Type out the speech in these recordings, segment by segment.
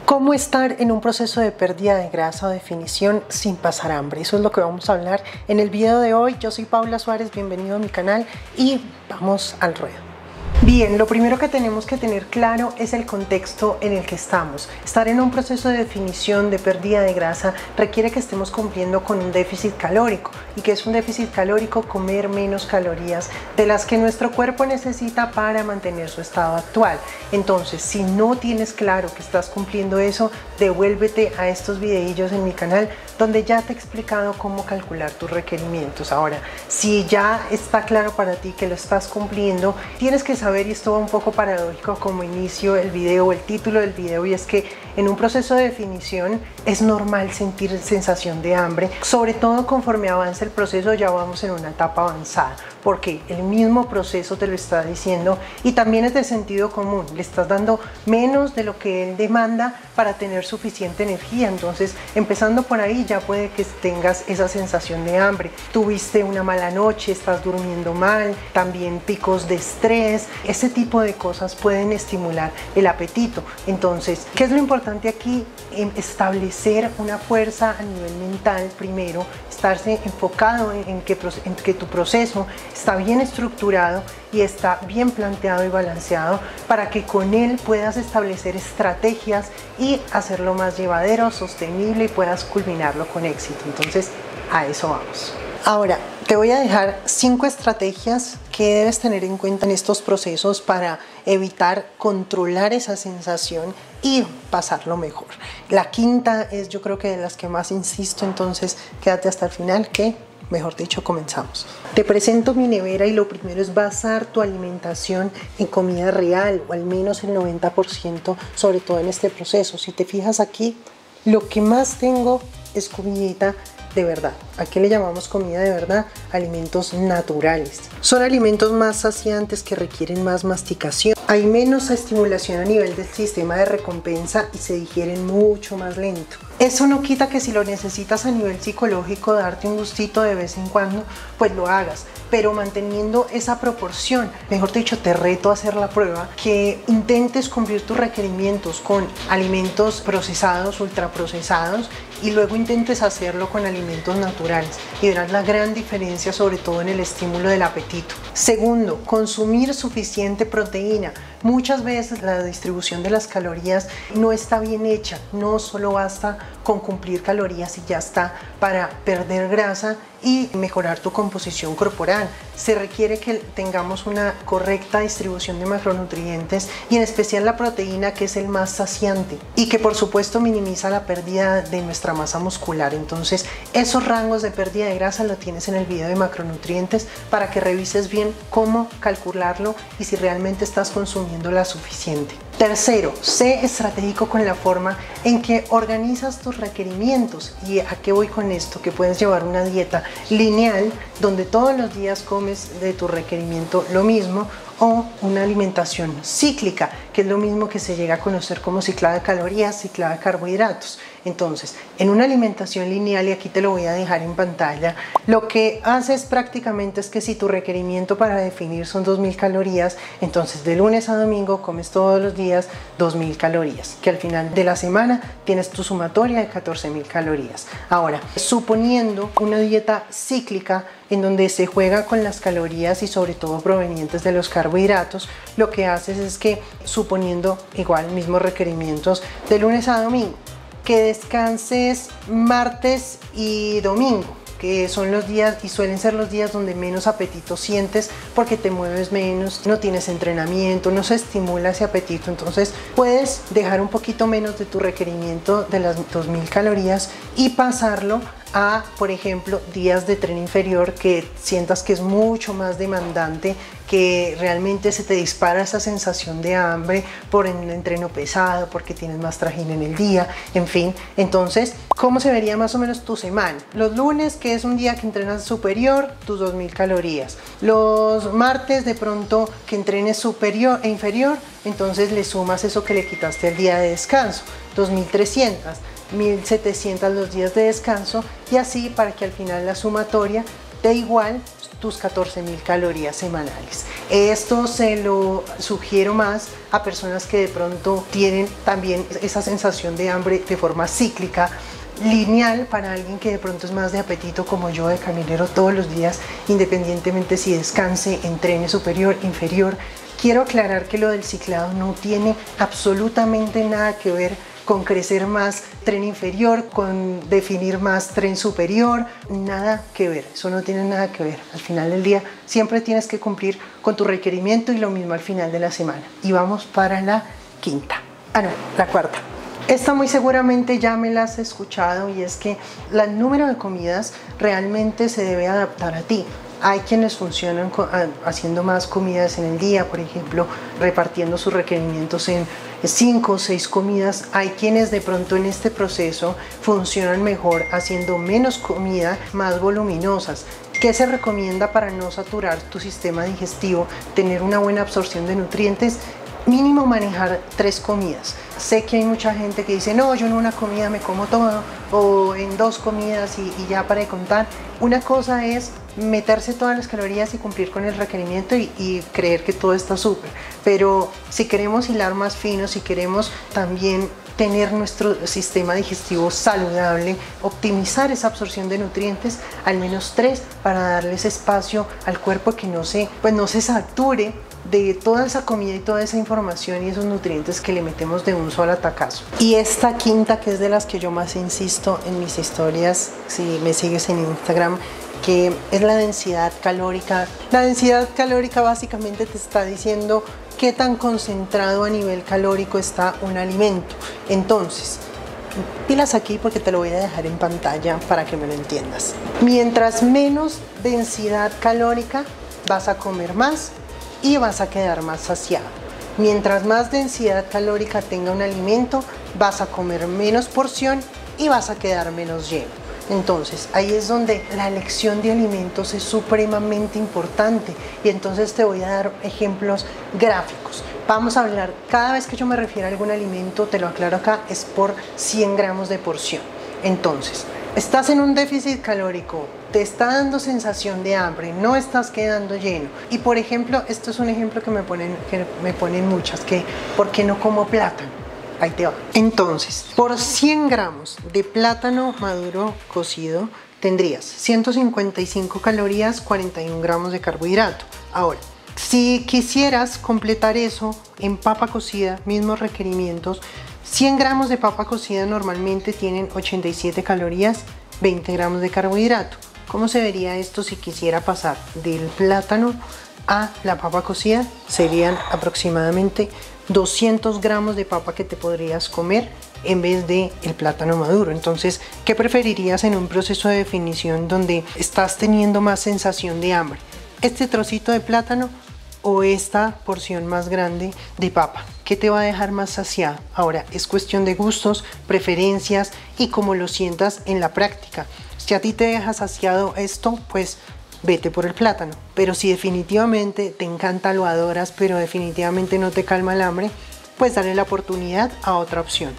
¿Cómo estar en un proceso de pérdida de grasa o definición sin pasar hambre? Eso es lo que vamos a hablar en el video de hoy. Yo soy Paula Suárez, bienvenido a mi canal y vamos al ruedo. Bien, lo primero que tenemos que tener claro es el contexto en el que estamos. Estar en un proceso de definición, de pérdida de grasa, requiere que estemos cumpliendo con un déficit calórico. ¿Y qué es un déficit calórico? Comer menos calorías de las que nuestro cuerpo necesita para mantener su estado actual. Entonces, si no tienes claro que estás cumpliendo eso, devuélvete a estos videillos en mi canal donde ya te he explicado cómo calcular tus requerimientos. Ahora, si ya está claro para ti que lo estás cumpliendo, tienes que saber, y esto va un poco paradójico como inicio el video o el título del video, y es que en un proceso de definición es normal sentir sensación de hambre, sobre todo conforme avanza el proceso. Ya vamos en una etapa avanzada, porque el mismo proceso te lo está diciendo y también es de sentido común. Le estás dando menos de lo que él demanda para tener suficiente energía. Entonces, empezando por ahí, ya puede que tengas esa sensación de hambre. Tuviste una mala noche, estás durmiendo mal, también picos de estrés. Ese tipo de cosas pueden estimular el apetito. Entonces, ¿qué es lo importante aquí? Establecer una fuerza a nivel mental primero, estarse enfocado en que tu proceso está bien estructurado y está bien planteado y balanceado para que con él puedas establecer estrategias y hacerlo más llevadero, sostenible, y puedas culminarlo con éxito. Entonces, a eso vamos. Ahora, te voy a dejar 5 estrategias que debes tener en cuenta en estos procesos para evitar controlar esa sensación y pasarlo mejor. La quinta es, yo creo que de las que más insisto, entonces quédate hasta el final, que mejor dicho, comenzamos. Te presento mi nevera y lo primero es basar tu alimentación en comida real, o al menos el 90%, sobre todo en este proceso. Si te fijas aquí, lo que más tengo es comidita de verdad. ¿A qué le llamamos comida de verdad? Alimentos naturales. Son alimentos más saciantes que requieren más masticación. Hay menos estimulación a nivel del sistema de recompensa y se digieren mucho más lento. Eso no quita que si lo necesitas a nivel psicológico, darte un gustito de vez en cuando, pues lo hagas, pero manteniendo esa proporción. Mejor dicho, te reto a hacer la prueba, que intentes cumplir tus requerimientos con alimentos procesados, ultraprocesados, y luego intentes hacerlo con alimentos naturales y verás la gran diferencia, sobre todo en el estímulo del apetito. Segundo, consumir suficiente proteína. Muchas veces la distribución de las calorías no está bien hecha. No solo basta con cumplir calorías y ya está para perder grasa y mejorar tu composición corporal. Se requiere que tengamos una correcta distribución de macronutrientes, y en especial la proteína, que es el más saciante y que por supuesto minimiza la pérdida de nuestra masa muscular. Entonces, esos rangos de pérdida de grasa lo tienes en el video de macronutrientes para que revises bien cómo calcularlo y si realmente estás consumiendo la suficiente. Tercero, sé estratégico con la forma en que organizas tus requerimientos. ¿Y a qué voy con esto? Que puedes llevar una dieta lineal donde todos los días comes de tu requerimiento lo mismo, o una alimentación cíclica, que es lo mismo que se llega a conocer como ciclado de calorías, ciclado de carbohidratos. Entonces, en una alimentación lineal, y aquí te lo voy a dejar en pantalla, lo que haces prácticamente es que si tu requerimiento para definir son 2000 calorías, entonces de lunes a domingo comes todos los días 2000 calorías, que al final de la semana tienes tu sumatoria de 14000 calorías. Ahora, suponiendo una dieta cíclica en donde se juega con las calorías y sobre todo provenientes de los carbohidratos, lo que haces es que, suponiendo igual mismos requerimientos de lunes a domingo, que descanses martes y domingo, que son los días y suelen ser los días donde menos apetito sientes, porque te mueves menos, no tienes entrenamiento, no se estimula ese apetito. Entonces puedes dejar un poquito menos de tu requerimiento de las 2000 calorías y pasarlo a, por ejemplo, días de tren inferior que sientas que es mucho más demandante, que realmente se te dispara esa sensación de hambre por el entreno pesado, porque tienes más trajín en el día, en fin. Entonces, ¿cómo se vería más o menos tu semana? Los lunes, que es un día que entrenas superior, tus 2000 calorías. Los martes, de pronto, que entrenes superior e inferior, entonces le sumas eso que le quitaste al día de descanso, 2300. 1700 los días de descanso, y así para que al final la sumatoria dé igual tus 14000 calorías semanales. Esto se lo sugiero más a personas que de pronto tienen también esa sensación de hambre de forma cíclica, lineal, para alguien que de pronto es más de apetito como yo, de caminero todos los días, independientemente si descanse, entrene superior, inferior. Quiero aclarar que lo del ciclado no tiene absolutamente nada que ver con crecer más tren inferior, con definir más tren superior, nada que ver, eso no tiene nada que ver. Al final del día siempre tienes que cumplir con tu requerimiento y lo mismo al final de la semana. Y vamos para la la cuarta. Esta muy seguramente ya me la has escuchado, y es que el número de comidas realmente se debe adaptar a ti. Hay quienes funcionan haciendo más comidas en el día, por ejemplo, repartiendo sus requerimientos en 5 o 6 comidas. Hay quienes de pronto en este proceso funcionan mejor haciendo menos comida, más voluminosas. ¿Qué se recomienda para no saturar tu sistema digestivo, tener una buena absorción de nutrientes? Mínimo manejar 3 comidas. Sé que hay mucha gente que dice, no, yo en una comida me como todo, o en 2 comidas y ya para de contar. Una cosa es meterse todas las calorías y cumplir con el requerimiento y creer que todo está súper, pero si queremos hilar más fino, si queremos también tener nuestro sistema digestivo saludable, optimizar esa absorción de nutrientes, al menos 3 para darles espacio al cuerpo, que no se sature de toda esa comida y toda esa información y esos nutrientes que le metemos de un solo atacazo. Y esta quinta, que es de las que yo más insisto en mis historias, si me sigues en Instagram, que es la densidad calórica. La densidad calórica básicamente te está diciendo qué tan concentrado a nivel calórico está un alimento. Entonces, pilas aquí porque te lo voy a dejar en pantalla para que me lo entiendas. Mientras menos densidad calórica, vas a comer más y vas a quedar más saciado. Mientras más densidad calórica tenga un alimento, vas a comer menos porción y vas a quedar menos lleno. Entonces, ahí es donde la elección de alimentos es supremamente importante, y entonces te voy a dar ejemplos gráficos. Vamos a hablar, cada vez que yo me refiero a algún alimento, te lo aclaro acá, es por 100 gramos de porción. Entonces, estás en un déficit calórico, te está dando sensación de hambre, no estás quedando lleno. Y por ejemplo, esto es un ejemplo que me ponen muchas, que ¿por qué no como plátano? Ahí te va. Entonces, por 100 gramos de plátano maduro cocido tendrías 155 calorías, 41 gramos de carbohidrato. Ahora, si quisieras completar eso en papa cocida, mismos requerimientos, 100 gramos de papa cocida normalmente tienen 87 calorías, 20 gramos de carbohidrato. ¿Cómo se vería esto si quisiera pasar del plátano a la papa cocida? Serían aproximadamente 200 gramos de papa que te podrías comer en vez de el plátano maduro. Entonces, ¿qué preferirías en un proceso de definición donde estás teniendo más sensación de hambre? ¿Este trocito de plátano o esta porción más grande de papa? ¿Qué te va a dejar más saciado? Ahora, es cuestión de gustos, preferencias y cómo lo sientas en la práctica. Si a ti te deja saciado esto, pues vete por el plátano. Pero si definitivamente te encanta, lo adoras, pero definitivamente no te calma el hambre, pues dale la oportunidad a otra opción.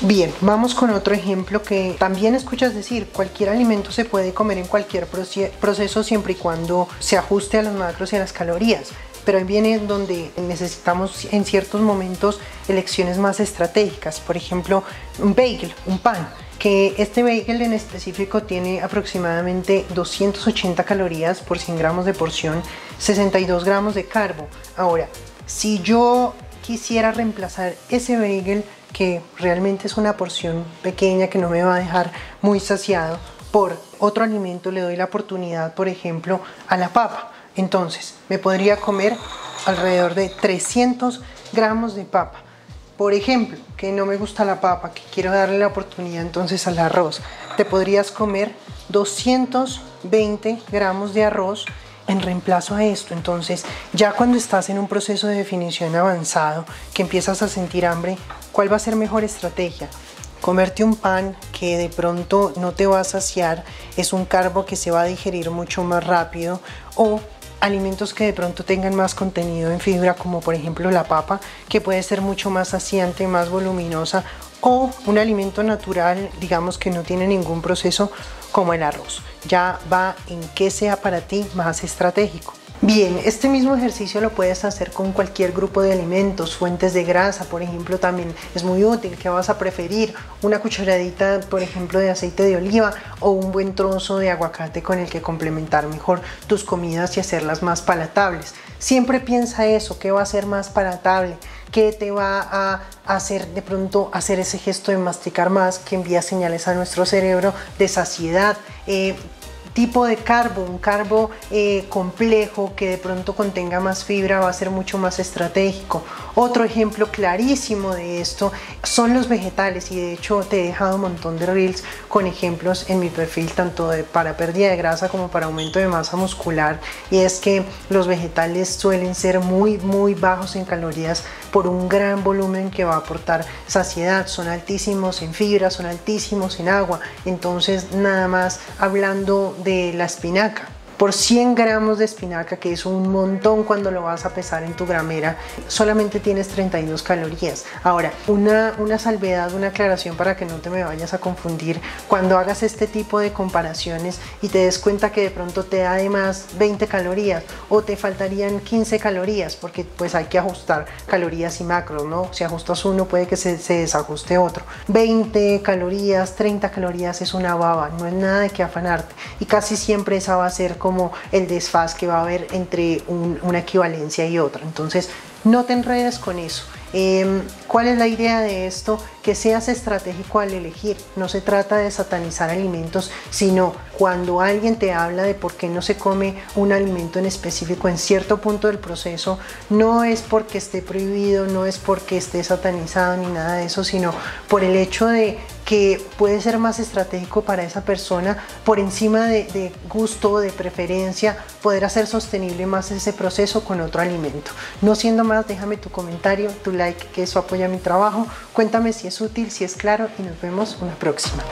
Bien, vamos con otro ejemplo que también escuchas decir: cualquier alimento se puede comer en cualquier proceso siempre y cuando se ajuste a los macros y a las calorías. Pero ahí viene donde necesitamos en ciertos momentos elecciones más estratégicas. Por ejemplo, un bagel, un pan, que este bagel en específico tiene aproximadamente 280 calorías por 100 gramos de porción, 62 gramos de carbo. Ahora, si yo quisiera reemplazar ese bagel, que realmente es una porción pequeña que no me va a dejar muy saciado, por otro alimento, le doy la oportunidad, por ejemplo, a la papa. Entonces, me podría comer alrededor de 300 gramos de papa. Por ejemplo, que no me gusta la papa, que quiero darle la oportunidad entonces al arroz, te podrías comer 220 gramos de arroz en reemplazo a esto. Entonces, ya cuando estás en un proceso de definición avanzado, que empiezas a sentir hambre, ¿cuál va a ser mejor estrategia? Comerte un pan que de pronto no te va a saciar, es un carbo que se va a digerir mucho más rápido, o alimentos que de pronto tengan más contenido en fibra, como por ejemplo la papa, que puede ser mucho más saciante, más voluminosa, o un alimento natural, digamos, que no tiene ningún proceso, como el arroz. Ya va en qué sea para ti más estratégico. Bien, este mismo ejercicio lo puedes hacer con cualquier grupo de alimentos, fuentes de grasa, por ejemplo, también es muy útil. ¿Qué vas a preferir? Una cucharadita, por ejemplo, de aceite de oliva o un buen trozo de aguacate con el que complementar mejor tus comidas y hacerlas más palatables. Siempre piensa eso, ¿qué va a ser más palatable? ¿Qué te va a hacer de pronto hacer ese gesto de masticar más que envía señales a nuestro cerebro de saciedad? Tipo de carbo, un carbo complejo que de pronto contenga más fibra va a ser mucho más estratégico. Otro ejemplo clarísimo de esto son los vegetales, y de hecho te he dejado un montón de reels con ejemplos en mi perfil, tanto para pérdida de grasa como para aumento de masa muscular, y es que los vegetales suelen ser muy bajos en calorías por un gran volumen que va a aportar saciedad. Son altísimos en fibra, son altísimos en agua. Entonces, nada más hablando de la espinaca, por 100 gramos de espinaca, que es un montón cuando lo vas a pesar en tu gramera, solamente tienes 32 calorías. Ahora, una salvedad, una aclaración para que no te me vayas a confundir cuando hagas este tipo de comparaciones y te des cuenta que de pronto te da de más 20 calorías o te faltarían 15 calorías, porque pues hay que ajustar calorías y macros, ¿no? Si ajustas uno puede que se desajuste otro. 20 calorías, 30 calorías es una baba, no es nada de que afanarte, y casi siempre esa va a ser como el desfaz que va a haber entre una equivalencia y otra. Entonces no te enredes con eso. ¿Cuál es la idea de esto? Que seas estratégico al elegir. No se trata de satanizar alimentos, sino cuando alguien te habla de por qué no se come un alimento en específico en cierto punto del proceso, no es porque esté prohibido, no es porque esté satanizado ni nada de eso, sino por el hecho de que puede ser más estratégico para esa persona, por encima de gusto, de preferencia, poder hacer sostenible más ese proceso con otro alimento. No siendo más, déjame tu comentario, tu like, que eso apoya mi trabajo. Cuéntame si es útil, si es claro, y nos vemos una próxima.